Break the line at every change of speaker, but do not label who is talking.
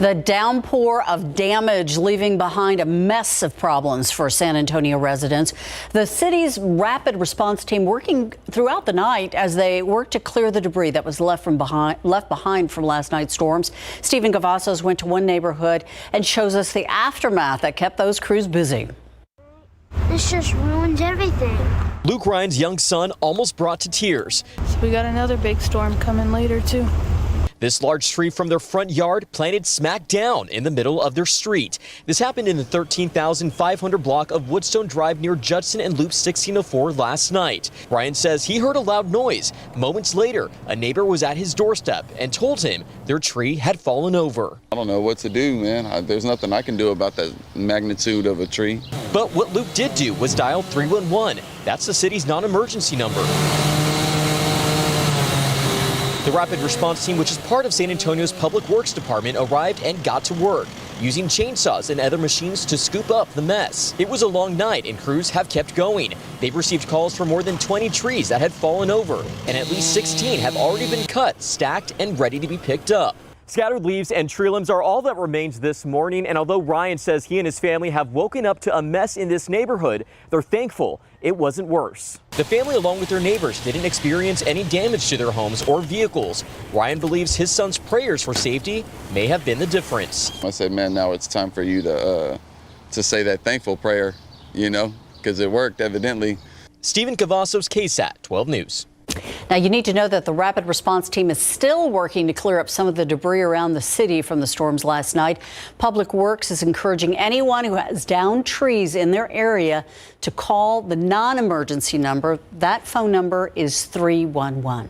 The downpour of damage leaving behind a mess of problems for San Antonio residents. The city's rapid response team working throughout the night as they work to clear the debris that was left behind from last night's storms. Stephen Cavazos went to one neighborhood and shows us the aftermath that kept those crews busy.
This just ruins everything.
Luke Ryan's young son almost brought to tears.
So we got another big storm coming later too.
This large tree from their front yard planted smack down in the middle of their street. This happened in the 13,500 block of Woodstone Drive near Judson and Loop 1604 last night. Ryan says he heard a loud noise. Moments later, a neighbor was at his doorstep and told him their tree had fallen over.
I don't know what to do, man. There's nothing I can do about the magnitude of a tree.
But what Luke did do was dial 311. That's the city's non-emergency number. The rapid response team, which is part of San Antonio's Public Works Department, arrived and got to work, using chainsaws and other machines to scoop up the mess. It was a long night and crews have kept going. They've received calls for more than 20 trees that had fallen over, and at least 16 have already been cut, stacked, and ready to be picked up. Scattered leaves and tree limbs are all that remains this morning, and although Ryan says he and his family have woken up to a mess in this neighborhood, they're thankful it wasn't worse. The family, along with their neighbors, didn't experience any damage to their homes or vehicles. Ryan believes his son's prayers for safety may have been the difference.
I said, man, now it's time for you to say that thankful prayer, you know, because it worked evidently.
Stephen Cavazos, KSAT 12 News.
Now, you need to know that the rapid response team is still working to clear up some of the debris around the city from the storms last night. Public Works is encouraging anyone who has downed trees in their area to call the non-emergency number. That phone number is 311.